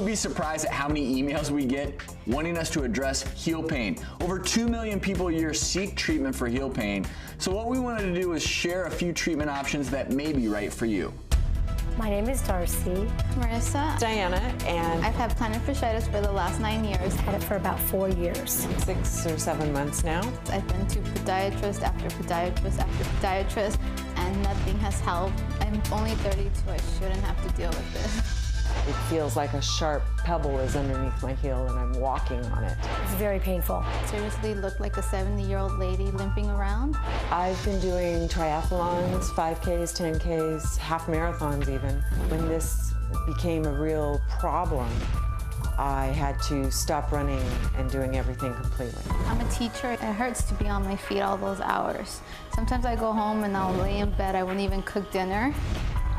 would be surprised at how many emails we get wanting us to address heel pain. Over 2 million people a year seek treatment for heel pain. So what we wanted to do is share a few treatment options that may be right for you. My name is Darcy. Marissa. Diana. And I've had plantar fasciitis for the last 9 years. Had it for about 4 years. 6 or 7 months now. I've been to podiatrist after podiatrist after podiatrist, and nothing has helped. I'm only 32. I shouldn't have to deal with this. It feels like a sharp pebble is underneath my heel and I'm walking on it. It's very painful. Seriously looked like a 70-year-old lady limping around. I've been doing triathlons, 5Ks, 10Ks, half marathons even. When this became a real problem, I had to stop running and doing everything completely. I'm a teacher. It hurts to be on my feet all those hours. Sometimes I go home and I'll lay in bed. I won't even cook dinner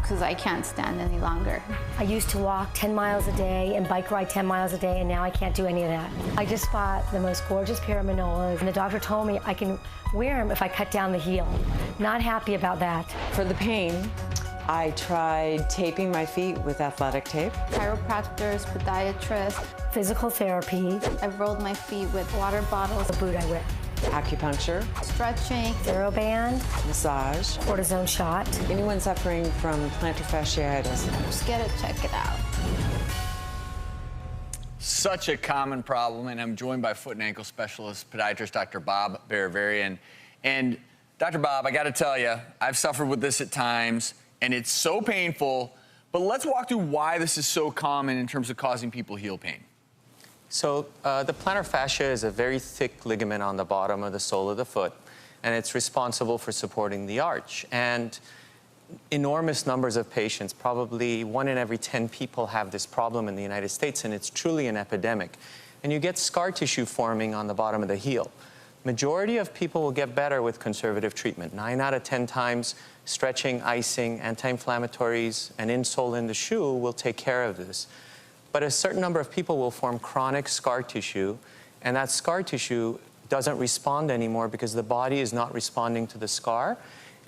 because I can't stand any longer. I used to walk 10 miles a day and bike ride 10 miles a day, and now I can't do any of that. I just bought the most gorgeous pair of Manolas, and the doctor told me I can wear them if I cut down the heel. Not happy about that. For the pain, I tried taping my feet with athletic tape. Chiropractors, podiatrists. Physical therapy. I've rolled my feet with water bottles. The boot I wear. Acupuncture. Stretching. TheraBand. Massage. Cortisone shot. Anyone suffering from plantar fasciitis, Just get it, check it out. Such a common problem, and I'm joined by foot and ankle specialist, podiatrist Dr. Bob Beravarian. And Dr. Bob, I gotta tell you, I've suffered with this at times, and it's so painful, but let's walk through why this is so common in terms of causing people heel pain. So the plantar fascia is a very thick ligament on the bottom of the sole of the foot, and it's responsible for supporting the arch. And enormous numbers of patients, probably 1 in every 10 people have this problem in the United States, and it's truly an epidemic. And you get scar tissue forming on the bottom of the heel. Majority of people will get better with conservative treatment. 9 out of 10 times, stretching, icing, anti-inflammatories, and insole in the shoe will take care of this. But a certain number of people will form chronic scar tissue, and that scar tissue doesn't respond anymore because the body is not responding to the scar.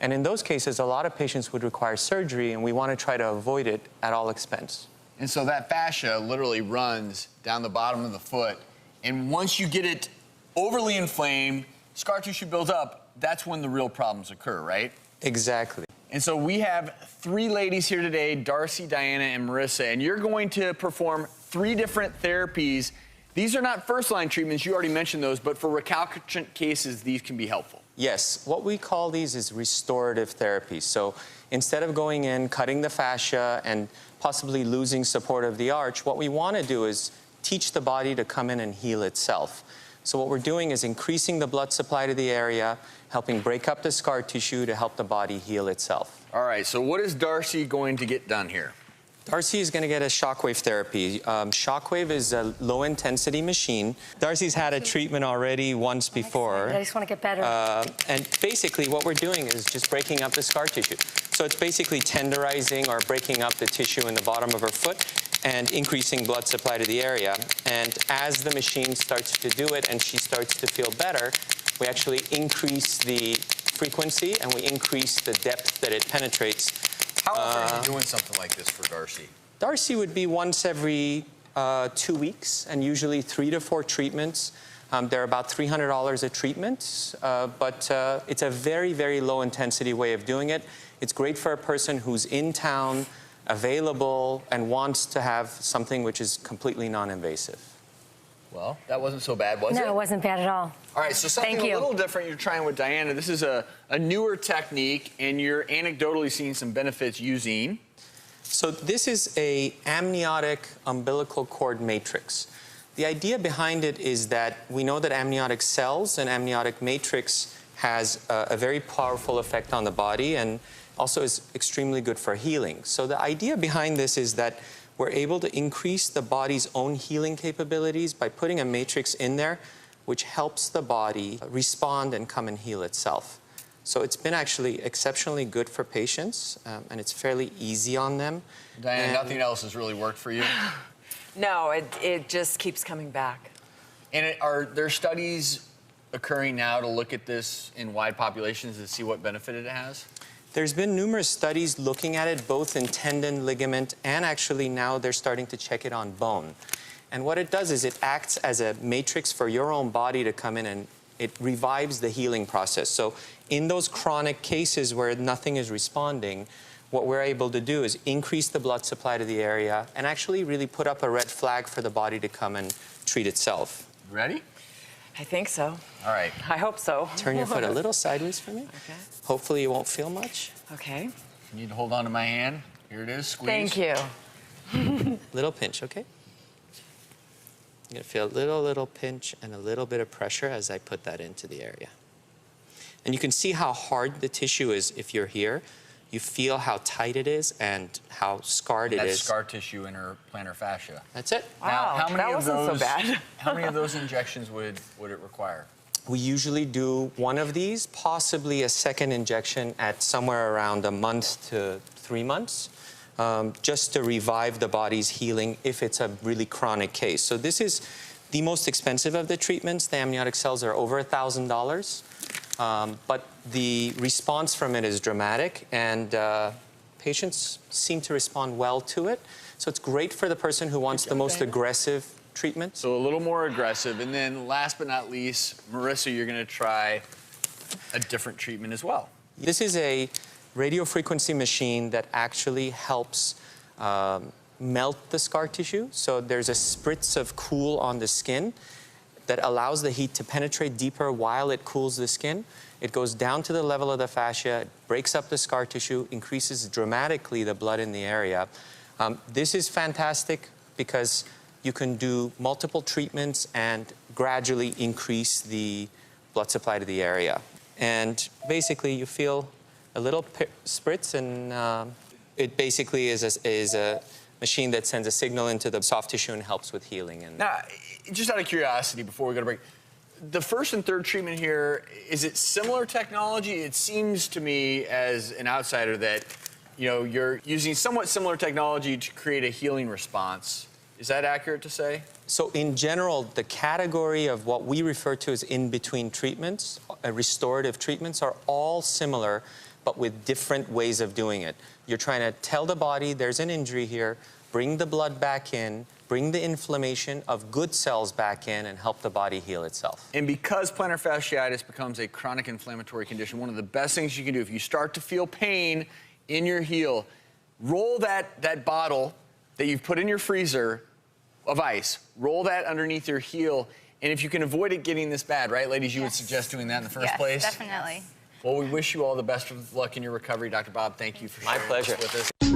And in those cases, a lot of patients would require surgery, and we want to try to avoid it at all expense. And so that fascia literally runs down the bottom of the foot, and once you get it overly inflamed, scar tissue builds up, that's when the real problems occur, right? Exactly. And so we have 3 ladies here today, Darcy, Diana, and Marissa, and you're going to perform 3 different therapies. These are not first-line treatments, you already mentioned those, but for recalcitrant cases, these can be helpful. Yes, what we call these is restorative therapies. So instead of going in, cutting the fascia, and possibly losing support of the arch, what we want to do is teach the body to come in and heal itself. So what we're doing is increasing the blood supply to the area, helping break up the scar tissue to help the body heal itself. All right, so what is Darcy going to get done here? Darcy is going to get a shockwave therapy. Shockwave is a low-intensity machine. Darcy's had a treatment already once before. I just want to get better. And basically what we're doing is just breaking up the scar tissue. So it's basically tenderizing or breaking up the tissue in the bottom of her foot and increasing blood supply to the area. And as the machine starts to do it and she starts to feel better, we actually increase the frequency and we increase the depth that it penetrates. How often are you doing something like this for Darcy? Darcy would be once every 2 weeks, and usually 3 to 4 treatments. They're about $300 a treatment, but it's a very, very low-intensity way of doing it. It's great for a person who's in town, available, and wants to have something which is completely non-invasive. Well, that wasn't so bad, was it? No, it wasn't bad at all. All right, so something a little different you're trying with Diana. This is a newer technique, and you're anecdotally seeing some benefits using. So this is a amniotic umbilical cord matrix. The idea behind it is that we know that amniotic cells and amniotic matrix has a very powerful effect on the body and also is extremely good for healing. So the idea behind this is that we're able to increase the body's own healing capabilities by putting a matrix in there, which helps the body respond and come and heal itself. So it's been actually exceptionally good for patients, and it's fairly easy on them. Diana, nothing else has really worked for you? No, it just keeps coming back. And are there studies occurring now to look at this in wide populations to see what benefit it has? There's been numerous studies looking at it, both in tendon, ligament, and actually now they're starting to check it on bone. And what it does is it acts as a matrix for your own body to come in, and it revives the healing process. So in those chronic cases where nothing is responding, what we're able to do is increase the blood supply to the area and actually really put up a red flag for the body to come and treat itself. Ready? I think so. All right. I hope so. Turn your foot a little sideways for me. Okay. Hopefully you won't feel much. Okay. You need to hold on to my hand. Here it is. Squeeze. Thank you. Little pinch, okay? You're gonna feel a little pinch and a little bit of pressure as I put that into the area. And you can see how hard the tissue is if you're here. You feel how tight it is and how scarred it is. That's scar tissue in her plantar fascia. That's it. Wow, Now, how many that of wasn't those, so bad. How many of those injections would it require? We usually do one of these, possibly a second injection at somewhere around a month to 3 months, just to revive the body's healing if it's a really chronic case. So this is the most expensive of the treatments. The amniotic cells are over $1,000. But the response from it is dramatic, and patients seem to respond well to it. So it's great for the person who wants the most aggressive treatment. So a little more aggressive. And then last but not least, Marissa, you're going to try a different treatment as well. This is a radiofrequency machine that actually helps melt the scar tissue. So there's a spritz of cool on the skin that allows the heat to penetrate deeper while it cools the skin. It goes down to the level of the fascia, it breaks up the scar tissue, increases dramatically the blood in the area. This is fantastic because you can do multiple treatments and gradually increase the blood supply to the area. And basically you feel a little spritz, and it basically is a machine that sends a signal into the soft tissue and helps with healing. And Now, just out of curiosity, before we go to break, the first and third treatment here, is it similar technology? It seems to me, as an outsider, that you're using somewhat similar technology to create a healing response. Is that accurate to say? So in general, the category of what we refer to as in-between treatments, restorative treatments, are all similar, but with different ways of doing it. You're trying to tell the body there's an injury here, bring the blood back in, bring the inflammation of good cells back in, and help the body heal itself. And because plantar fasciitis becomes a chronic inflammatory condition, one of the best things you can do, if you start to feel pain in your heel, roll that bottle that you've put in your freezer of ice, roll that underneath your heel, and if you can avoid it getting this bad, right, ladies, you would suggest doing that in the first place? Yes, definitely. Well, we wish you all the best of luck in your recovery, Dr. Bob. Thank you for sharing My pleasure. this with us.